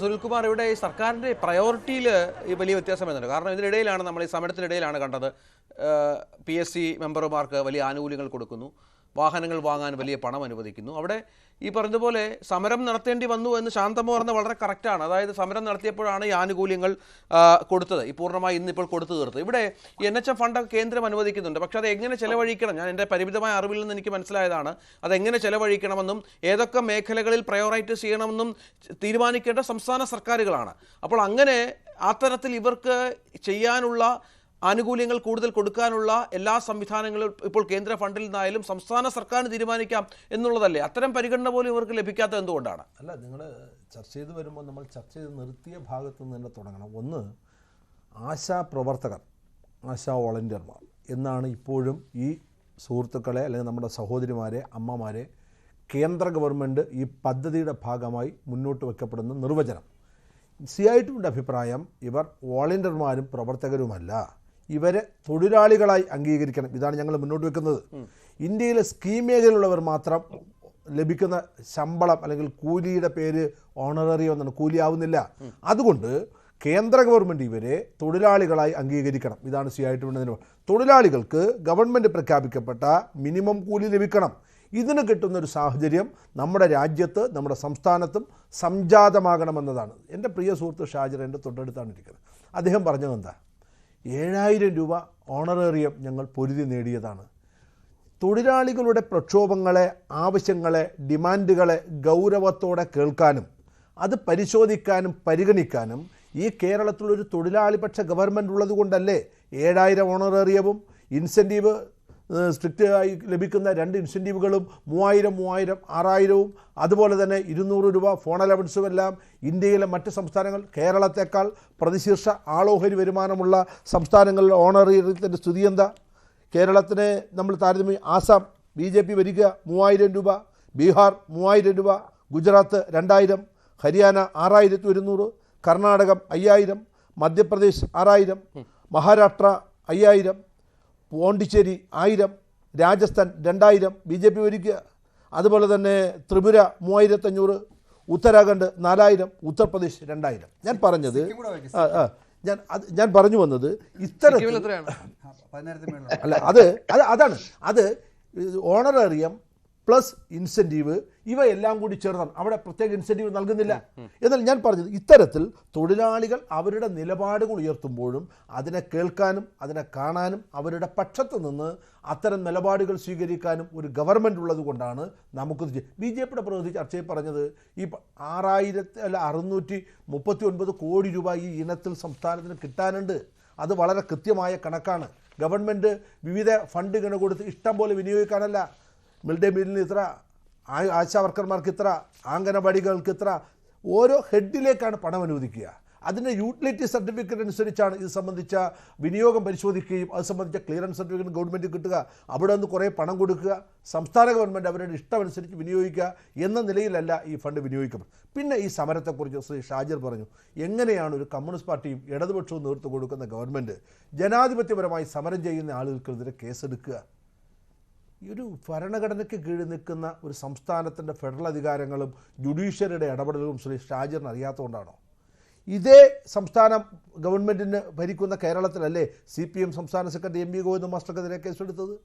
സുനിൽകുമാർ, ഇവിടെ ഈ സർക്കാരിൻ്റെ പ്രയോറിറ്റിയിൽ ഈ വലിയ വ്യത്യാസം വരുന്നുണ്ട്. കാരണം ഇതിനിടയിലാണ് നമ്മൾ ഈ സമരത്തിനിടയിലാണ് കണ്ടത് PSC മെമ്പർമാർക്ക് വലിയ ആനുകൂല്യങ്ങൾ കൊടുക്കുന്നു, വാഹനങ്ങൾ വാങ്ങാൻ വലിയ പണം അനുവദിക്കുന്നു. അവിടെ ഈ പറഞ്ഞതുപോലെ സമരം നടത്തേണ്ടി വന്നു എന്ന് ശാന്തമ്മ പറഞ്ഞത് വളരെ കറക്റ്റാണ്. അതായത് സമരം നടത്തിയപ്പോഴാണ് ഈ ആനുകൂല്യങ്ങൾ കൊടുത്തത്, ഈ പൂർണ്ണമായി ഇന്നിപ്പോൾ കൊടുത്തു തീർത്തത്. ഇവിടെ ഈ NHM ഫണ്ട് കേന്ദ്രം അനുവദിക്കുന്നുണ്ട്, പക്ഷേ അത് എങ്ങനെ ചെലവഴിക്കണം, ഞാൻ എൻ്റെ പരിമിതമായ അറിവിൽ നിന്ന് എനിക്ക് മനസ്സിലായതാണ്, അതെങ്ങനെ ചെലവഴിക്കണമെന്നും ഏതൊക്കെ മേഖലകളിൽ പ്രയോറൈറ്റൈസ് ചെയ്യണമെന്നും തീരുമാനിക്കേണ്ട സംസ്ഥാന സർക്കാരുകളാണ്. അപ്പോൾ അങ്ങനെ അത്തരത്തിൽ ഇവർക്ക് ചെയ്യാനുള്ള ആനുകൂല്യങ്ങൾ കൂടുതൽ കൊടുക്കാനുള്ള എല്ലാ സംവിധാനങ്ങളും ഇപ്പോൾ കേന്ദ്ര ഫണ്ടിൽ നിന്നായാലും സംസ്ഥാന സർക്കാരിന് തീരുമാനിക്കാം എന്നുള്ളതല്ലേ? അത്തരം പരിഗണന പോലും ഇവർക്ക് ലഭിക്കാത്തത് എന്തുകൊണ്ടാണ്? അല്ല, നിങ്ങൾ ചർച്ച ചെയ്ത് വരുമ്പോൾ നമ്മൾ ചർച്ച ചെയ്ത് നിർത്തിയ ഭാഗത്തു നിന്ന് തന്നെ തുടങ്ങണം. ഒന്ന്, ആശാ പ്രവർത്തകർ, ആശാ വോളണ്ടിയർമാർ എന്നാണ് ഇപ്പോഴും ഈ സുഹൃത്തുക്കളെ അല്ലെങ്കിൽ നമ്മുടെ സഹോദരിമാരെ, അമ്മമാരെ കേന്ദ്ര ഗവൺമെൻറ് ഈ പദ്ധതിയുടെ ഭാഗമായി മുന്നോട്ട് വയ്ക്കപ്പെടുന്ന നിർവചനം. CITയുടെ അഭിപ്രായം ഇവർ വോളണ്ടിയർമാരും പ്രവർത്തകരുമല്ല, ഇവരെ തൊഴിലാളികളായി അംഗീകരിക്കണം. ഇതാണ് ഞങ്ങൾ മുന്നോട്ട് വെക്കുന്നത്. ഇന്ത്യയിലെ സ്കീം മേഖലയിലുള്ളവർ മാത്രം ലഭിക്കുന്ന ശമ്പളം അല്ലെങ്കിൽ കൂലിയുടെ പേര് ഓണററിയം എന്നാണ്, കൂലിയാവുന്നില്ല. അതുകൊണ്ട് കേന്ദ്ര ഗവൺമെൻറ് ഇവരെ തൊഴിലാളികളായി അംഗീകരിക്കണം. ഇതാണ് CITയുടെ നിലപാട്. തൊഴിലാളികൾക്ക് ഗവൺമെൻറ് പ്രഖ്യാപിക്കപ്പെട്ട മിനിമം കൂലി ലഭിക്കണം. ഇതിന് കിട്ടുന്നൊരു സാഹചര്യം നമ്മുടെ രാജ്യത്ത്, നമ്മുടെ സംസ്ഥാനത്തും സംജാതമാകണമെന്നതാണ്. എൻ്റെ പ്രിയ സുഹൃത്ത് ഷാജിർ എൻ്റെ തൊട്ടടുത്താണ് ഇരിക്കുന്നത്. അദ്ദേഹം പറഞ്ഞത് എന്താ? 7,000 രൂപ ഓണറേറിയം ഞങ്ങൾ പൊരുതി നേടിയതാണ്. തൊഴിലാളികളുടെ പ്രക്ഷോഭങ്ങളെ, ആവശ്യങ്ങളെ, ഡിമാൻഡുകളെ ഗൗരവത്തോടെ കേൾക്കാനും അത് പരിശോധിക്കാനും പരിഗണിക്കാനും ഈ കേരളത്തിലൊരു തൊഴിലാളിപക്ഷ ഗവൺമെൻറ് ഉള്ളത് കൊണ്ടല്ലേ 7,000 ഓണറേറിയവും ഇൻസെൻറ്റീവ് സ്ട്രിക്റ്റ് ആയി ലഭിക്കുന്ന 2 ഇൻസെൻറ്റീവുകളും 3,000, 6,000, അതുപോലെ തന്നെ 200 രൂപ ഫോൺ അലവൻസും എല്ലാം ഇന്ത്യയിലെ മറ്റ് സംസ്ഥാനങ്ങൾ, കേരളത്തെക്കാൾ പ്രതിശീർഷ ആളോഹരി വരുമാനമുള്ള സംസ്ഥാനങ്ങളിൽ ഓണറേറിയത്തിൻ്റെ സ്ഥിതി എന്താ? കേരളത്തിനെ നമ്മൾ താരതമ്യം, ആസാം BJP ഭരിക്കുക 3,000 രൂപ, ബീഹാർ 3,000 രൂപ, ഗുജറാത്ത് 2,000, ഹരിയാന 6,100, കർണാടകം 5,000, മധ്യപ്രദേശ് 6,000, മഹാരാഷ്ട്ര 5,000, പോണ്ടിച്ചേരി 1,000, രാജസ്ഥാൻ 2,000 BJP ഭരിക്കുക. അതുപോലെ തന്നെ ത്രിപുര 3,500, ഉത്തരാഖണ്ഡ് 4,000, ഉത്തർപ്രദേശ് 2,000. ഞാൻ പറഞ്ഞു വന്നത് ഇത്തരത്തിൽ അല്ല, അതാണ് അത് ഓണറേറിയം പ്ലസ് ഇൻസെൻറ്റീവ് ഇവയെല്ലാം കൂടി ചേർന്നാണ്. അവിടെ പ്രത്യേക ഇൻസെൻറ്റീവ് നൽകുന്നില്ല. എന്നാൽ ഞാൻ പറഞ്ഞത് ഇത്തരത്തിൽ തൊഴിലാളികൾ അവരുടെ നിലപാടുകൾ ഉയർത്തുമ്പോഴും അതിനെ കേൾക്കാനും അതിനെ കാണാനും അവരുടെ പക്ഷത്ത് നിന്ന് അത്തരം നിലപാടുകൾ സ്വീകരിക്കാനും ഒരു ഗവൺമെൻറ് ഉള്ളത് കൊണ്ടാണ് നമുക്കിത്. BJPയുടെ പ്രതിനിധി ചർച്ചയിൽ പറഞ്ഞത് ഈ 639 കോടി രൂപ ഈ ഇനത്തിൽ സംസ്ഥാനത്തിന് കിട്ടാനുണ്ട്. അത് വളരെ കൃത്യമായ കണക്കാണ്. ഗവൺമെൻറ് വിവിധ ഫണ്ടുകൾ കൊടുത്ത് ഇഷ്ടം പോലെ വിനിയോഗിക്കാനല്ല. മിഡ് ഡേ മീലിന് ഇത്ര, ആശാ വർക്കർമാർക്ക് ഇത്ര, അംഗനവാടികൾക്ക് ഇത്ര, ഓരോ ഹെഡിലേക്കാണ് പണം അനുവദിക്കുക. അതിൻ്റെ യൂട്ടിലിറ്റി സർട്ടിഫിക്കറ്റ് അനുസരിച്ചാണ് ഇത് സംബന്ധിച്ച വിനിയോഗം പരിശോധിക്കുകയും അത് സംബന്ധിച്ച ക്ലിയറൻസ് സർട്ടിഫിക്കറ്റ് ഗവൺമെൻറ് കിട്ടുക. അവിടെ നിന്ന് കുറേ പണം കൊടുക്കുക, സംസ്ഥാന ഗവൺമെൻറ് അവരുടെ ഇഷ്ടമനുസരിച്ച് വിനിയോഗിക്കുക എന്ന നിലയിലല്ല ഈ ഫണ്ട് വിനിയോഗിക്കപ്പെടും. പിന്നെ ഈ സമരത്തെക്കുറിച്ച് ശ്രീ ഷാജിർ പറഞ്ഞു, എങ്ങനെയാണ് ഒരു കമ്മ്യൂണിസ്റ്റ് പാർട്ടിയും ഇടതുപക്ഷവും നേതൃത്വം കൊടുക്കുന്ന ഗവൺമെൻറ് ജനാധിപത്യപരമായി സമരം ചെയ്യുന്ന ആളുകൾക്കെതിരെ കേസെടുക്കുക? ഈ ഒരു ഭരണഘടനയ്ക്ക് കീഴിൽ നിൽക്കുന്ന ഒരു സംസ്ഥാനത്തിൻ്റെ ഫെഡറൽ അധികാരങ്ങളും ജുഡീഷ്യറിയുടെ ഇടപെടലും ശ്രീ ഷാജിറിന് അറിയാത്തതുകൊണ്ടാണോ? ഇതേ സംസ്ഥാനം ഗവൺമെൻറ്റിന് ഭരിക്കുന്ന കേരളത്തിലല്ലേ CPM സംസ്ഥാന സെക്രട്ടറി MV ഗോവിന്ദൻ മാസ്റ്റർക്കെതിരെ കേസെടുത്തത്?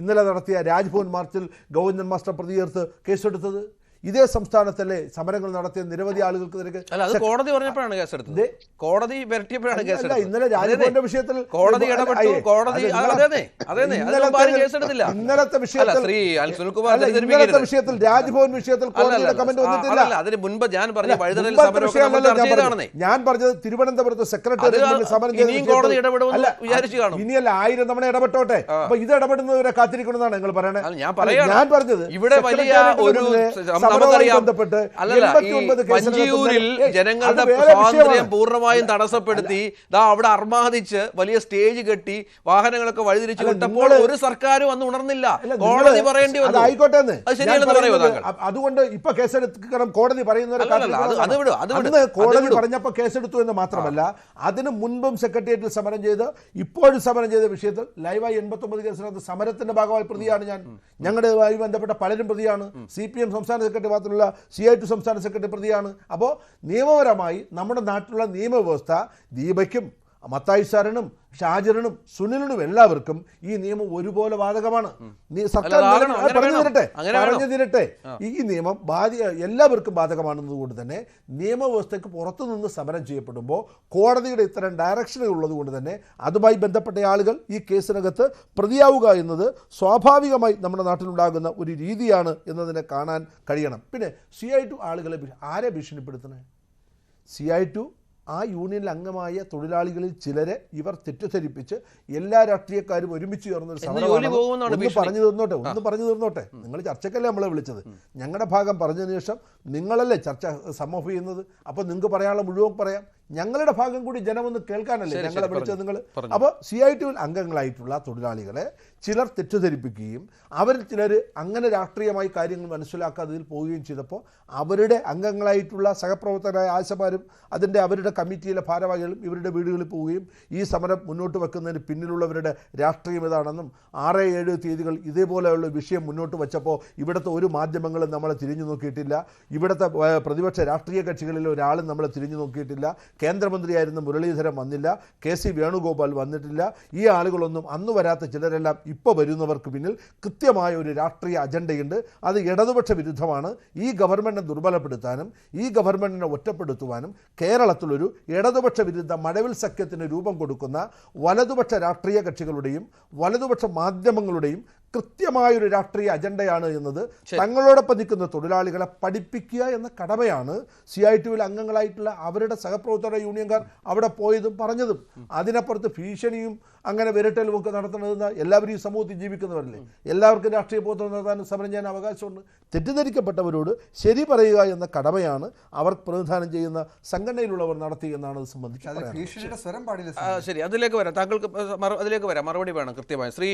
ഇന്നലെ നടത്തിയ രാജ്ഭവൻ മാർച്ചിൽ ഗോവിന്ദൻ മാസ്റ്റർ പ്രതി ചേർത്ത് കേസെടുത്തത്? ഇതേ സംസ്ഥാനത്തല്ലേ സമരങ്ങൾ നടത്തിയ നിരവധി ആളുകൾക്കെതിരെ? കോടതി പറഞ്ഞപ്പോഴാണ് കേസെടുത്തത്. കോടതി വരട്ടിയപ്പോഴാണ് കേസെടുത്തത്. ഇന്നലെ രാജ്ഭവന്റെ വിഷയത്തിൽ കോടതി ഇടപെട്ടു. ഇന്നലത്തെ വിഷയത്തിൽ രാജ്ഭവൻ വിഷയത്തിൽ കമന്റ് വന്നിട്ടില്ല. അതിന് മുൻപ് ഞാൻ പറഞ്ഞ തിരുവനന്തപുരത്ത് സെക്രട്ടറി സമരം ഇനിയല്ല 1000 തവണ ഇടപെട്ടോട്ടെ. അപ്പൊ ഇത് ഇടപെടുന്നവരെ കാത്തിരിക്കണമെന്നാണ് നിങ്ങൾ പറയുന്നത്. ഞാൻ പറഞ്ഞത് ഇവിടെ വലിയ ഒരു മഞ്ചൂരിൽ ജനങ്ങളുടെ സ്വാതന്ത്ര്യം പൂർണ്ണമായും തടസ്സപ്പെടുത്തി അവിടെ അർമാദിച്ച് വലിയ സ്റ്റേജ് കെട്ടി വാഹനങ്ങളൊക്കെ വഴിതിരിച്ചു വിട്ടപ്പോൾ ഒരു സർക്കാരും അന്ന് ഉണർന്നില്ല. കോടതി പറയേണ്ടി വന്നു. ആയിക്കോട്ടെ, ശരിയാണെന്ന് പറയുമോ താങ്കൾ? അതുകൊണ്ട് ഇപ്പൊ കേസെടുക്കണം കോടതി പറയുന്നവരെ കോടതി പറഞ്ഞപ്പോ കേസെടുത്തു എന്ന് മാത്രമല്ല, അതിന് മുൻപും സെക്രട്ടേറിയറ്റിൽ സമരം ചെയ്ത് ഇപ്പോഴും സമരം ചെയ്ത വിഷയത്തിൽ ലൈവായി 89 കേസിനകത്ത് സമരത്തിന്റെ ഭാഗമായി പ്രതിയാണ് ഞാൻ. ഞങ്ങളുമായി ബന്ധപ്പെട്ട പലരും പ്രതിയാണ്. CPM സംസ്ഥാന സെക്രട്ടറി സെക്രട്ടറി മാത്രമല്ല CITU സംസ്ഥാന സെക്രട്ടറി പ്രതിയാണ്. അപ്പോൾ നിയമപരമായി നമ്മുടെ നാട്ടിലുള്ള നിയമവ്യവസ്ഥ ദീപയ്ക്കും മത്തായി സാറിനും ഷാജിറിനും സുനിലിനും എല്ലാവർക്കും ഈ നിയമം ഒരുപോലെ ബാധകമാണ്. സർക്കാർ പറഞ്ഞു തീരട്ടെ. ഈ നിയമം എല്ലാവർക്കും ബാധകമാണെന്നതുകൊണ്ട് തന്നെ നിയമവ്യവസ്ഥയ്ക്ക് പുറത്തുനിന്ന് സമരം ചെയ്യപ്പെടുമ്പോൾ കോടതിയുടെ ഇത്തരം ഡയറക്ഷനുകൾ ഉള്ളത് കൊണ്ട് തന്നെ അതുമായി ബന്ധപ്പെട്ട ആളുകൾ ഈ കേസിനകത്ത് പ്രതിയാവുക എന്നത് സ്വാഭാവികമായി നമ്മുടെ നാട്ടിലുണ്ടാകുന്ന ഒരു രീതിയാണ് എന്നതിനെ കാണാൻ കഴിയണം. പിന്നെ CITU ആളുകളെ ആരെ ഭീഷണിപ്പെടുത്തുന്നത്? CITU ആ യൂണിയനിൽ അംഗമായ തൊഴിലാളികളിൽ ചിലരെ ഇവർ തെറ്റിദ്ധരിപ്പിച്ച് എല്ലാ രാഷ്ട്രീയക്കാരും ഒരുമിച്ച് ചേർന്നൊരു സമരമാണ്. ഒന്ന് പറഞ്ഞു തീർന്നോട്ടെ. നിങ്ങൾ ചർച്ചക്കല്ലേ നമ്മളെ വിളിച്ചത്? ഞങ്ങളുടെ ഭാഗം പറഞ്ഞതിന് ശേഷം നിങ്ങളല്ലേ ചർച്ച സമൂഹം ചെയ്യുന്നത്. അപ്പോൾ നിങ്ങൾക്ക് പറയാനുള്ള മുഴുവൻ പറയാം. ഞങ്ങളുടെ ഭാഗം കൂടി ജനമൊന്ന് കേൾക്കാനല്ലേ ഞങ്ങളെ വിളിച്ചത് നിങ്ങൾ. അപ്പോൾ CITUവിൽ അംഗങ്ങളായിട്ടുള്ള തൊഴിലാളികളെ ചിലർ തെറ്റിദ്ധരിപ്പിക്കുകയും അവരിൽ ചിലർ അങ്ങനെ രാഷ്ട്രീയമായി കാര്യങ്ങൾ മനസ്സിലാക്കാത്തതിൽ പോവുകയും ചെയ്തപ്പോൾ അവരുടെ അംഗങ്ങളായിട്ടുള്ള സഹപ്രവർത്തകരായ ആശമാരും അവരുടെ കമ്മിറ്റിയിലെ ഭാരവാഹികളും ഇവരുടെ വീടുകളിൽ പോവുകയും ഈ സമരം മുന്നോട്ട് വെക്കുന്നതിന് പിന്നിലുള്ളവരുടെ രാഷ്ട്രീയം ഇതാണെന്നും 6-7 തീയതികൾ ഇതേപോലെയുള്ള വിഷയം മുന്നോട്ട് വെച്ചപ്പോൾ ഇവിടുത്തെ ഒരു മാധ്യമങ്ങളും നമ്മളെ തിരിഞ്ഞു നോക്കിയിട്ടില്ല. ഇവിടുത്തെ പ്രതിപക്ഷ രാഷ്ട്രീയ കക്ഷികളിൽ ഒരാളും നമ്മളെ തിരിഞ്ഞു നോക്കിയിട്ടില്ല. കേന്ദ്രമന്ത്രിയായിരുന്ന മുരളീധരൻ വന്നില്ല. KC വേണുഗോപാൽ വന്നിട്ടില്ല. ഈ ആളുകളൊന്നും അന്ന് വരാത്ത ചിലരെല്ലാം ഇപ്പോൾ വരുന്നവർക്ക് പിന്നിൽ കൃത്യമായ ഒരു രാഷ്ട്രീയ അജണ്ടയുണ്ട്. അത് ഇടതുപക്ഷ വിരുദ്ധമാണ്. ഈ ഗവൺമെൻറ്റിനെ ദുർബലപ്പെടുത്താനും ഈ ഗവൺമെൻറ്റിനെ ഒറ്റപ്പെടുത്തുവാനും കേരളത്തിലൊരു ഇടതുപക്ഷ വിരുദ്ധ മഴവിൽ സഖ്യത്തിന് രൂപം കൊടുക്കുന്ന വലതുപക്ഷ രാഷ്ട്രീയ കക്ഷികളുടെയും വലതുപക്ഷ മാധ്യമങ്ങളുടെയും കൃത്യമായൊരു രാഷ്ട്രീയ അജണ്ടയാണ് എന്നത് തങ്ങളോടൊപ്പം നിൽക്കുന്ന തൊഴിലാളികളെ പഠിപ്പിക്കുക എന്ന കടമയാണ് CITUവിൽ അംഗങ്ങളായിട്ടുള്ള അവരുടെ സഹപ്രവർത്തക യൂണിയൻകാർ അവിടെ പോയതും പറഞ്ഞതും. അതിനപ്പുറത്ത് ഭീഷണിയും അങ്ങനെ വിരട്ടലും ഒക്കെ നടത്തുന്നതെന്ന് എല്ലാവരും ഈ സമൂഹത്തിൽ ജീവിക്കുന്നവരല്ലേ. എല്ലാവർക്കും രാഷ്ട്രീയ പ്രവർത്തനം നടത്താനും സമരം ചെയ്യാൻ അവകാശമുണ്ട്. തെറ്റിദ്ധരിക്കപ്പെട്ടവരോട് ശരി പറയുക എന്ന കടമയാണ് അവർ പ്രതിനിധാനം ചെയ്യുന്ന സംഘടനയിലുള്ളവർ നടത്തി എന്നാണ് അത് സംബന്ധിച്ച്. ശരി, അതിലേക്ക് വരാം. താങ്കൾക്ക് അതിലേക്ക് വരാം, മറുപടി വേണം കൃത്യമായി. ശ്രീ